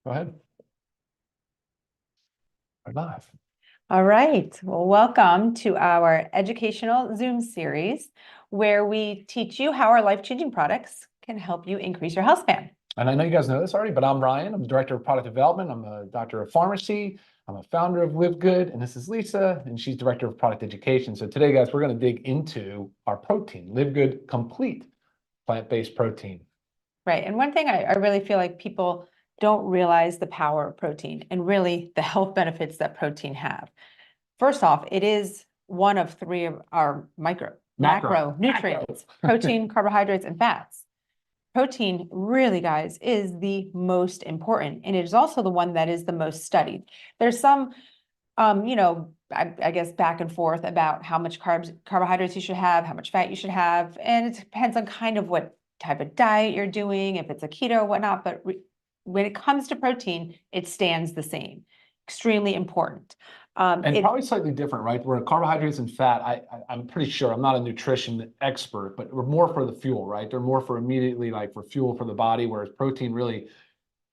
Go ahead. We're live. All right. Well, welcome to our educational Zoom series where we teach you how our life-changing products can help you increase your health span. And I know you guys know this already, but I'm Ryan. I'm the director of product development. I'm a doctor of pharmacy. I'm a founder of LiveGood, and this is Lisa, and she's director of product education. So today, guys, we're going to dig into our protein, LiveGood Complete plant-based protein. Right. And one thing I really feel like people don't realize the power of protein and really the health benefits that protein have. First off, it is one of three of our macronutrients, protein, carbohydrates, and fats. Protein really, guys, is the most important, and it is also the one that is the most studied. There's some, I guess back and forth about how much carbohydrates you should have, how much fat you should have, and it depends on kind of what type of diet you're doing, if it's a keto or whatnot, but when it comes to protein, it stands the same. Extremely important. And probably slightly different, right? Where carbohydrates and fat, I'm pretty sure, I'm not a nutrition expert, but we're more for the fuel, right? They're more for immediately like for fuel for the body, whereas protein really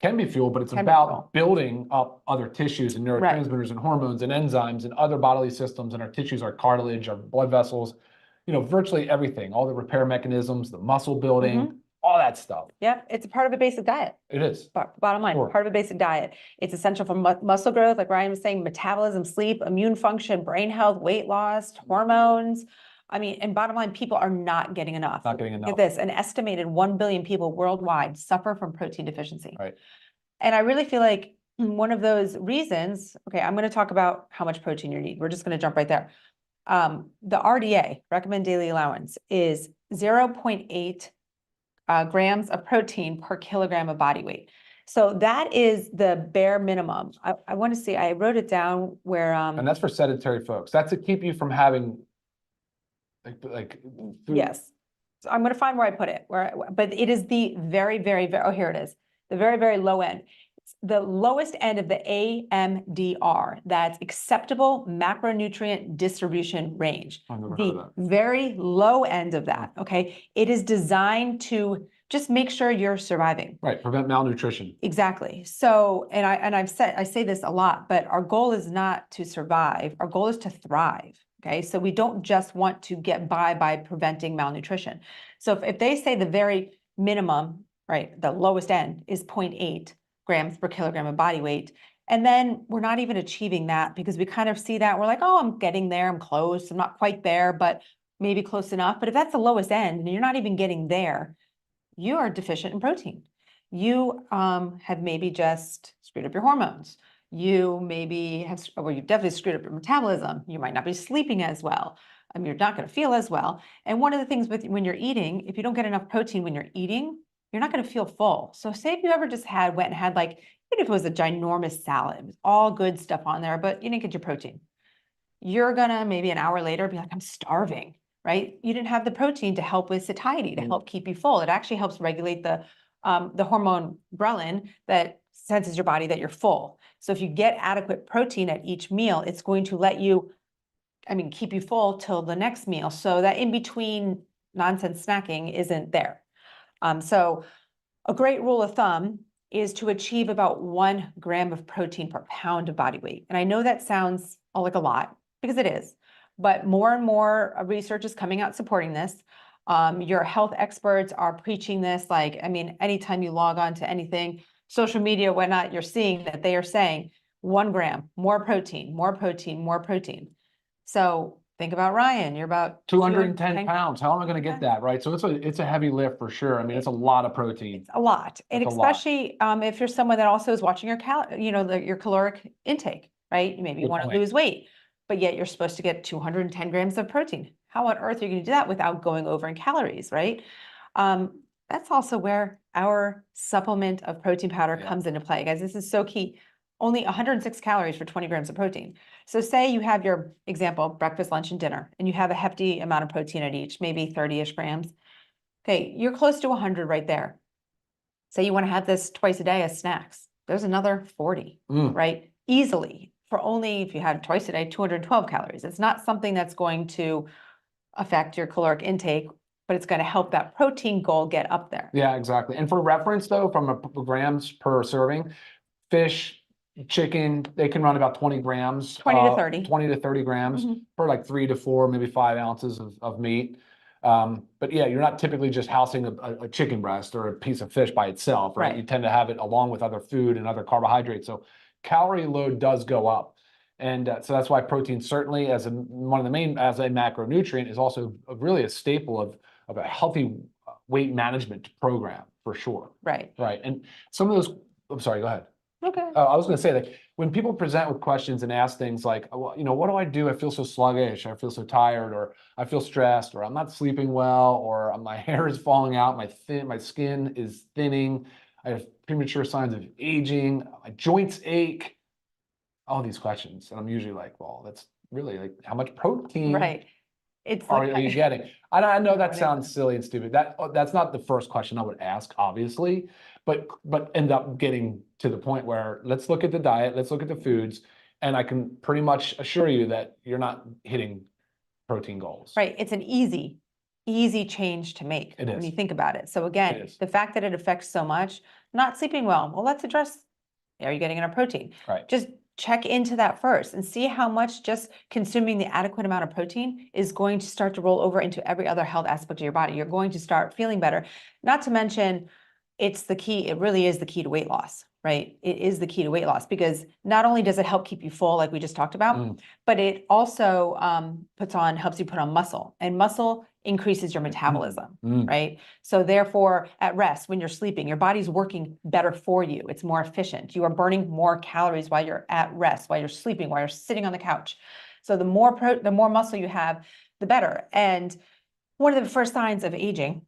can be fuel, but it's about building up other tissues and neurotransmitters and hormones and enzymes and other bodily systems. And our tissues, our cartilage, our blood vessels, virtually everything, all the repair mechanisms, the muscle building, all that stuff. Yep, it's a part of a basic diet. It is. Bottom line, part of a basic diet. It's essential for muscle growth, like Ryan was saying, metabolism, sleep, immune function, brain health, weight loss, hormones. I mean, and bottom line, people are not getting enough. Not getting enough. Look at this, an estimated 1 billion people worldwide suffer from protein deficiency. Right. And I really feel like one of those reasons, okay, I'm going to talk about how much protein you need. We're just going to jump right there. The RDA, recommended daily allowance, is 0.8 grams of protein per kilogram of body weight. So that is the bare minimum. I want to see, I wrote it down where... and that's for sedentary folks. That's to keep you from having Yes. So I'm going to find where I put it, but it is the very, oh, here it is. The very, very low end. It's the lowest end of the AMDR, that's acceptable macronutrient distribution range. The very low end of that, okay? It is designed to just make sure you're surviving. Right, prevent malnutrition. Exactly. So, I say this a lot, but our goal is not to survive. Our goal is to thrive. Okay, so we don't just want to get by preventing malnutrition. So if they say the very minimum, right, the lowest end is 0.8 grams per kilogram of body weight, and then we're not even achieving that because we kind of see that we're like, oh, I'm getting there, I'm close, I'm not quite there, but maybe close enough. But if that's the lowest end and you're not even getting there, you are deficient in protein. You have maybe just screwed up your hormones. You maybe have, or you've definitely screwed up your metabolism. You might not be sleeping as well. You're not going to feel as well. And one of the things when you're eating, if you don't get enough protein when you're eating, you're not going to feel full. So say if you ever just went and had, like, even if it was a ginormous salad, it was all good stuff on there, but you didn't get your protein. You're gonna maybe an hour later be like, I'm starving, right? You didn't have the protein to help with satiety, to help keep you full. It actually helps regulate the hormone ghrelin that senses your body that you're full. So if you get adequate protein at each meal, it's going to let you, keep you full till the next meal. So that in between nonsense snacking isn't there. So a great rule of thumb is to achieve about 1 gram of protein per pound of body weight. And I know that sounds like a lot, because it is, but more and more research is coming out supporting this. Your health experts are preaching this. Anytime you log on to anything, social media, whatnot, you're seeing that they are saying 1 gram, more protein, more protein, more protein. So think about Ryan, you're about 210 pounds. How am I going to get that, right? So it's a heavy lift for sure. It's a lot of protein. It's a lot. And especially if you're someone that also is watching your your caloric intake, right? Maybe you want to lose weight, but yet you're supposed to get 210 grams of protein. How on earth are you going to do that without going over in calories, right? That's also where our supplement of protein powder comes into play, guys. This is so key. Only 106 calories for 20 grams of protein. So say you have your example, breakfast, lunch, and dinner, and you have a hefty amount of protein at each, maybe 30-ish grams. Okay, you're close to 100 right there. Say you want to have this twice a day as snacks. There's another 40, right? Easily, for only, if you had twice a day, 212 calories. It's not something that's going to affect your caloric intake, but it's going to help that protein goal get up there. Yeah, exactly. And for reference, though, from grams per serving, fish, chicken, they can run about 20 grams. 20 to 30. 20 to 30 grams Mhm. for like 3 to 4, maybe 5 ounces of meat. But yeah, you're not typically just housing a chicken breast or a piece of fish by itself, right? Right. You tend to have it along with other food and other carbohydrates. So calorie load does go up. And so that's why protein certainly as one of the main, as a macronutrient, is also really a staple of a healthy weight management program for sure. Right. Right. And some of those, I'm sorry, go ahead. Okay. I was going to say that when people present with questions and ask things like, well, what do I do? I feel so sluggish, I feel so tired, or I feel stressed, or I'm not sleeping well, or my hair is falling out, my skin is thinning, I have premature signs of aging, my joints ache, all these questions. And I'm usually like, well, that's really like, how much protein Right. It's are like, you getting? I know that Right. sounds silly and stupid. That's not the first question I would ask, obviously, but end up getting to the point where let's look at the diet, let's look at the foods, and I can pretty much assure you that you're not hitting protein goals. right. It's an easy change to make It when is. you think about it. So again, is. the fact that it affects so much, not sleeping well, let's address, are you getting enough protein? Right. Just check into that first and see how much just consuming the adequate amount of protein is going to start to roll over into every other health aspect of your body. You're going to start feeling better. Not to mention, it's the key, it really is the key to weight loss, right? It is the key to weight loss because not only does it help keep you full, like we just talked about, but it also helps you put on muscle, and muscle increases your metabolism, right? So therefore, at rest, when you're sleeping, your body's working better for you. It's more efficient. You are burning more calories while you're at rest, while you're sleeping, while you're sitting on the couch. So the more muscle you have, the better. And one of the first signs of aging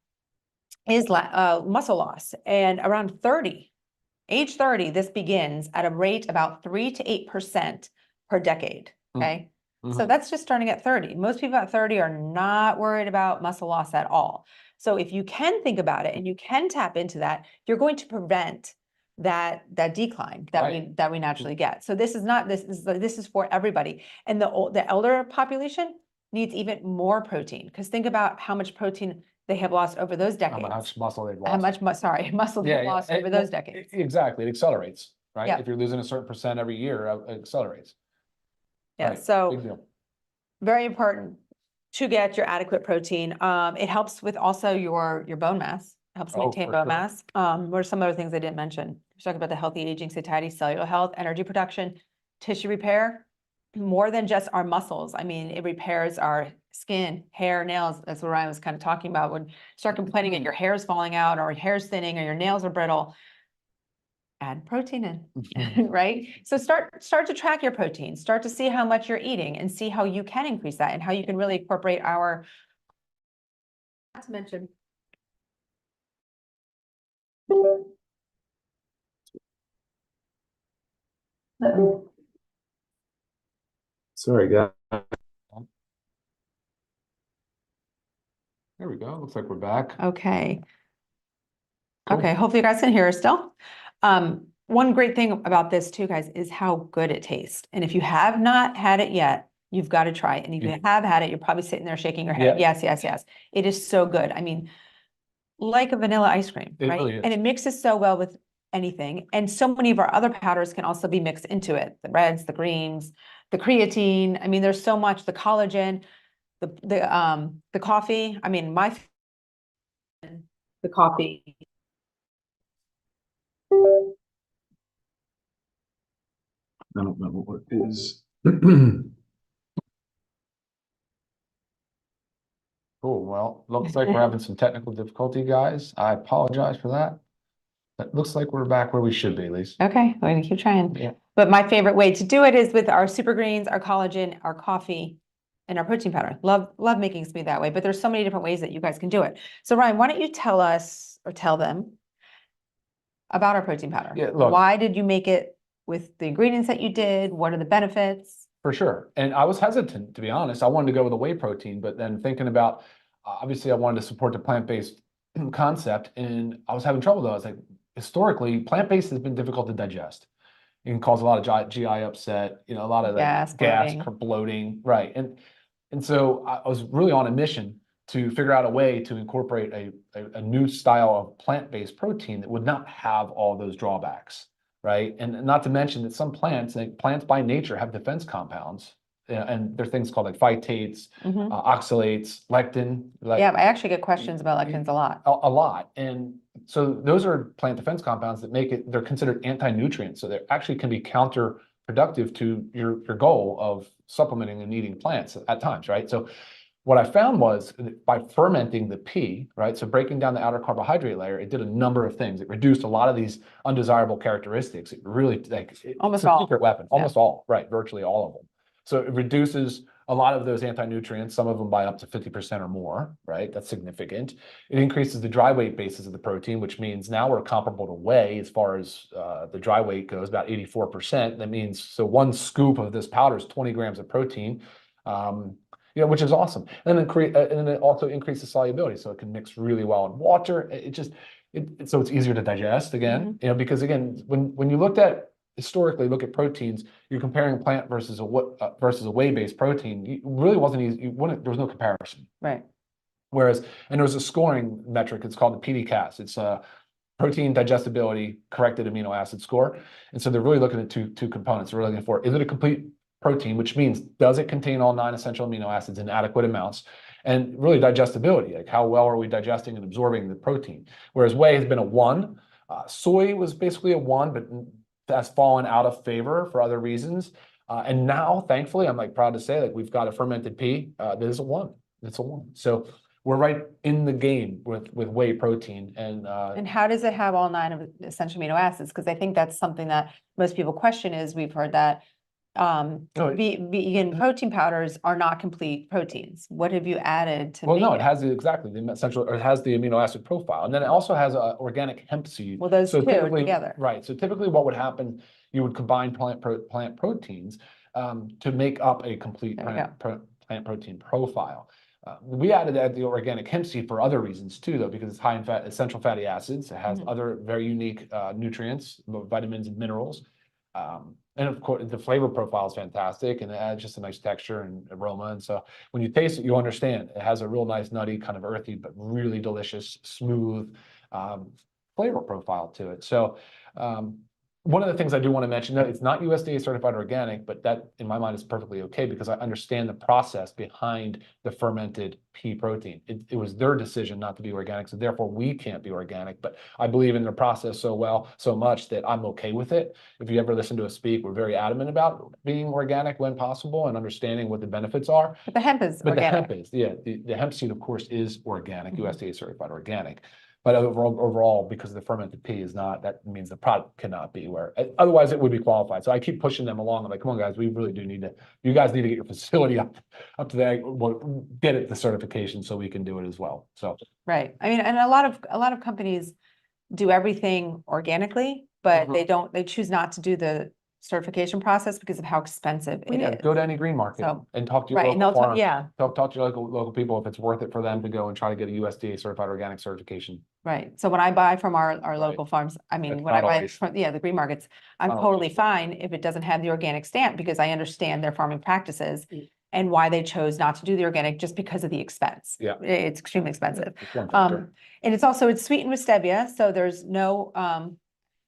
is muscle loss. And around age 30, this begins at a rate about 3 to 8% per decade, okay? So that's just starting at 30. Most people at 30 are not worried about muscle loss at all. So if you can think about it and you can tap into that, you're going to prevent that decline that we naturally get. So this is for everybody. And the elder population needs even more protein, because think about how much protein they have lost over those decades. How much muscle they've lost. How much muscle they've lost over those decades. Exactly. It accelerates, right? Yep. If you're losing a certain percent every year, it accelerates. Yeah. Right. So Big deal. very important to get your adequate protein. It helps with also your bone mass, helps maintain bone mass. What are some other things I didn't mention? We're talking about the healthy aging, satiety, cellular health, energy production, tissue repair, more than just our muscles. I mean, it repairs our skin, hair, nails. That's what Ryan was kind of talking about. When you start complaining that your hair is falling out or your hair is thinning or your nails are brittle, add protein in, right? So start to track your protein, start to see how much you're eating and see how you can increase that and how you can really incorporate our, not to mention. Sorry, guys. There we go. Looks like we're back. Okay. Cool. Okay, hopefully you guys can hear us still. One great thing about this too, guys, is how good it tastes. And if you have not had it yet, you've got to try it. And if you have had it, you're probably sitting there shaking your head. Yes, yes, yes. It is so good. I mean, like a vanilla ice cream, It right? really is. And it mixes so well with anything. And so many of our other powders can also be mixed into it. The reds, the greens, the creatine. I mean, there's so much, the collagen, the coffee. I mean, the coffee. I don't know what is. Cool. Well, looks like we're having some technical difficulty, guys. I apologize for that. It looks like we're back where we should be, Lisa. Okay, we're gonna keep trying. Yeah. But my favorite way to do it is with our super greens, our collagen, our coffee, and our protein powder. Love making smoothie that way, but there's so many different ways that you guys can do it. So Ryan, why don't you tell us or tell them about our protein powder? Yeah, look. Why did you make it with the ingredients that you did? What are the benefits? For sure. And I was hesitant, to be honest. I wanted to go with a whey protein, but then thinking about, obviously I wanted to support the plant-based concept, and I was having trouble though. I was like, historically, plant-based has been difficult to digest. It can cause a lot of GI upset, a lot of Gas, bloating, right. And so I was really on a mission to figure out a way to incorporate a new style of plant-based protein that would not have all those drawbacks, right? And not to mention that some plants, like plants by nature, have defense compounds, and there are things called like phytates, oxalates, lectin. Yeah, I actually get questions about lectins a lot. A lot. And so those are plant defense compounds that make it, they're considered anti-nutrients. So they actually can be counterproductive to your goal of supplementing and eating plants at times, right? So what I found was that by fermenting the pea, right? So breaking down the outer carbohydrate layer, it did a number of things. It reduced a lot of these undesirable characteristics. It really, like, Almost it's a all. secret weapon, almost all, right? Virtually all of them. So it reduces a lot of those anti-nutrients, some of them by up to 50% or more, right? That's significant. It increases the dry weight basis of the protein, which means now we're comparable to whey as far as the dry weight goes, about 84%. That means, so one scoop of this powder is 20 grams of protein, which is awesome. And then it also increases solubility, so it can mix really well in water. So it's easier to digest again, because again, when you historically look at proteins, you're comparing plant versus a whey-based protein. It really wasn't easy. There was no comparison. Right. Whereas, and there's a scoring metric. It's called the PDCAS. It's a protein digestibility corrected amino acid score. And so they're really looking at two components. They're really looking for, is it a complete protein, which means does it contain all 9 essential amino acids in adequate amounts, and really digestibility, like how well are we digesting and absorbing the protein. Whereas whey has been a 1, soy was basically a 1, but has fallen out of favor for other reasons. And now, thankfully, I'm like proud to say that we've got a fermented pea that is a 1. It's a 1. So we're right in the game with whey protein. And how does it have all 9 of essential amino acids? Because I think that's something that most people question. Is we've heard that vegan protein powders are not complete proteins. What have you added to make it has exactly the essential, or it has the amino acid profile, and then it also has organic hemp seed. Well, those two together, right? So typically, what would happen? You would combine plant proteins to make up a complete plant protein profile. We added the organic hemp seed for other reasons too, though, because it's high in essential fatty acids. It has other very unique nutrients, vitamins and minerals. And of course, the flavor profile is fantastic, and it adds just a nice texture and aroma. And so when you taste it, you understand it has a real nice, nutty, kind of earthy, but really delicious, smooth flavor profile to it. So one of the things I do want to mention, that it's not USDA certified organic, but that in my mind is perfectly okay, because I understand the process behind the fermented pea protein. It was their decision not to be organic, so therefore we can't be organic. But I believe in the process so much that I'm okay with it. If you ever listen to us speak, we're very adamant about being organic when possible and understanding what the benefits are. But the hemp is organic. The hemp seed, of course, is organic, USDA certified organic. But overall, because the fermented pea is not, that means the product cannot be where, otherwise it would be qualified. So I keep pushing them along. I'm like, come on, guys, we really do need to, you guys need to get your facility up to that, get it the certification so we can do it as well. So. Right. I mean, and a lot of companies do everything organically, but they choose not to do the certification process because of how expensive it is. Go to any green market and talk to your local farm. Talk to your local people if it's worth it for them to go and try to get a USDA certified organic certification. Right. So when I buy from our local farms, I mean, when I buy from the green markets, I'm totally fine if it doesn't have the organic stamp, because I understand their farming practices and why they chose not to do the organic, just because of the expense. Yeah, it's extremely expensive. And it's sweetened with stevia, so there's no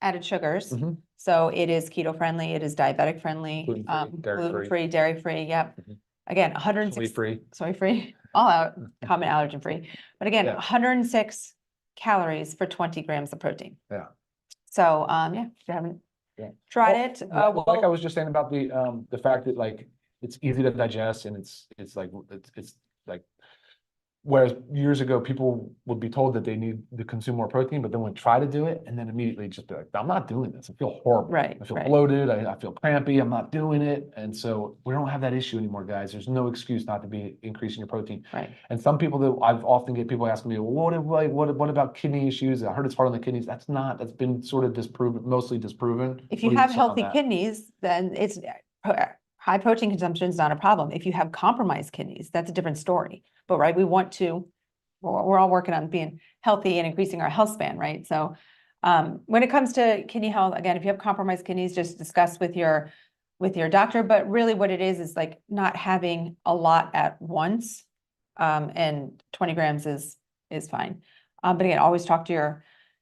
added sugars. So it is keto friendly, it is diabetic friendly, gluten-free, dairy-free. Yep. Again, 106 soy-free, all out, common allergen-free. But again, 106 calories for 20 grams of protein. Yeah. So if you haven't tried it, like I was just saying about the fact that, like, it's easy to digest, and it's like whereas years ago, people would be told that they need to consume more protein, but then would try to do it and then immediately just be like, I'm not doing this. I feel horrible. Right. I feel bloated. I feel crampy. I'm not doing it. And so we don't have that issue anymore, guys. There's no excuse not to be increasing your protein. Right. And some people that I've often get people asking me, well, what about kidney issues? I heard it's hard on the kidneys. That's been sort of mostly disproven. If you have healthy kidneys, then it's high protein consumption is not a problem. If you have compromised kidneys, that's a different story. But we're all working on being healthy and increasing our health span, right? So when it comes to kidney health, again, if you have compromised kidneys, just discuss with your doctor. But really what it is like not having a lot at once, and 20 grams is fine. But again, always talk to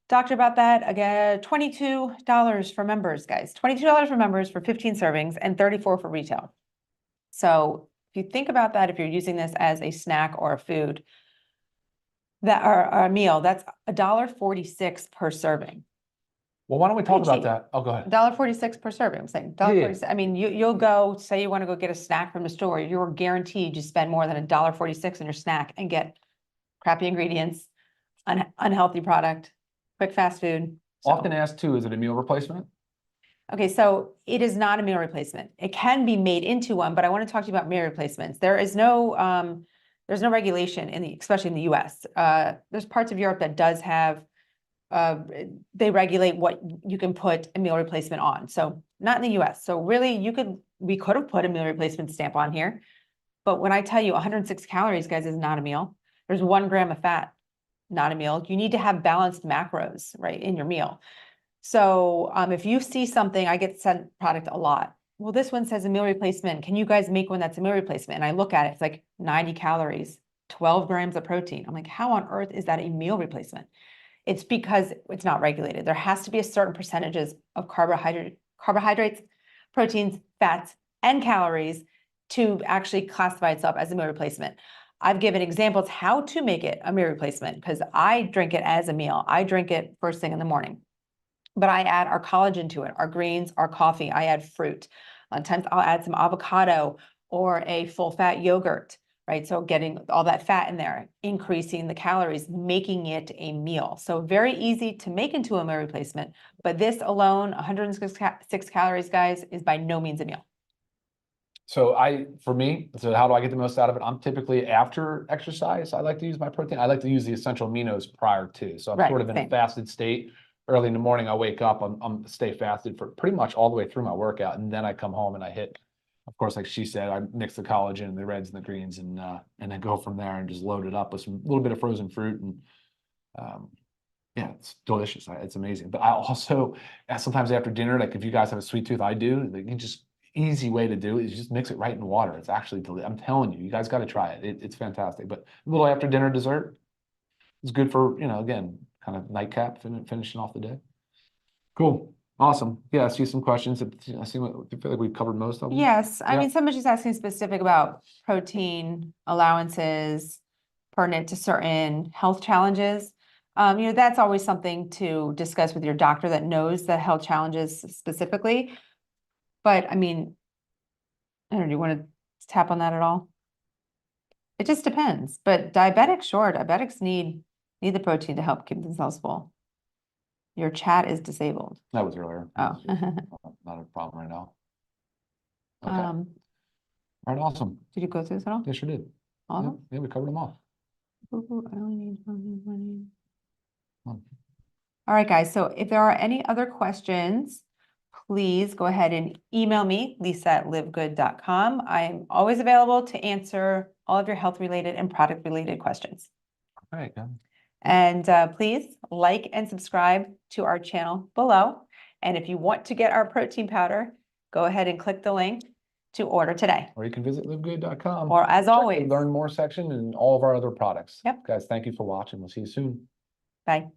doctor about that. Again, $22 for members, guys. $22 for members for 15 servings and $34 for retail. So if you think about that, if you're using this as a snack or a food, that or a meal, that's $1.46 per serving. Well, why don't we talk Pretty about cheap. that? Oh, go ahead. $1.46 per serving. I'm saying Yeah, yeah. $1.46. I mean, you'll go, say you want to go get a snack from the store, you're guaranteed you spend more than $1.46 on your snack and get crappy ingredients, unhealthy product, quick fast food. So- Often asked too, is it a meal replacement? Okay, so it is not a meal replacement. It can be made into one, but I want to talk to you about meal replacements. There's no regulation especially in the US. There's parts of Europe that does have, they regulate what you can put a meal replacement on. So not in the US. So really we could have put a meal replacement stamp on here. But when I tell you 106 calories, guys, is not a meal. There's 1 gram of fat, not a meal. You need to have balanced macros, right, in your meal. So if you see something, I get sent product a lot. Well, this one says a meal replacement. Can you guys make one that's a meal replacement? And I look at it, it's like 90 calories, 12 grams of protein. I'm like, how on earth is that a meal replacement? It's because it's not regulated. There has to be a certain percentages of carbohydrates, proteins, fats, and calories to actually classify itself as a meal replacement. I've given examples how to make it a meal replacement because I drink it as a meal. I drink it first thing in the morning. But I add our collagen to it, our greens, our coffee, I add fruit. Sometimes I'll add some avocado or a full fat yogurt, right? So getting all that fat in there, increasing the calories, making it a meal. So very easy to make into a meal replacement, but this alone, 106 calories, guys, is by no means a meal. So how do I get the most out of it? I'm typically after exercise, I like to use my protein. I like to use the essential aminos prior to. So I'm Right, sort of in a same. fasted state. Early in the morning, I wake up, I'm stay fasted for pretty much all the way through my workout. And then I come home and I hit, of course, like she said, I mix the collagen, the reds and the greens, and then go from there and just load it up with some little bit of frozen fruit. And yeah, it's delicious. It's amazing. But I also, sometimes after dinner, like if you guys have a sweet tooth, I do, easy way to do it is just mix it right in water. It's actually delicious. I'm telling you, you guys got to try it. It's fantastic. But a little after dinner dessert is good for, again, kind of nightcap, finishing off the day. Cool. Awesome. Yeah, I see some questions. I feel like we've covered most of them. Yes, I Yeah. mean, somebody's just asking specific about protein allowances pertinent to certain health challenges. That's always something to discuss with your doctor that knows the health challenges specifically. But I mean, I don't know, do you want to tap on that at all? It just depends, but diabetics need the protein to help keep themselves full. Your chat is disabled. That was earlier. Oh. Not a problem right now. Okay. All All right, awesome. did you go through this at all? Yes, sure did. All of Yeah, them? yeah, we covered them all. Ooh, I only need money. Hmm. All right, guys. So if there are any other questions, please go ahead and email me, lisa@livegood.com. I'm always available to answer all of your health-related and product-related questions. All right, yeah. And please like and subscribe to our channel below. And if you want to get our protein powder, go ahead and click the link to order today. Or you can visit livegood.com. Or as Check the always, learn more section and all of our other products. Yep. Guys, thank you for watching. We'll see you soon. bye.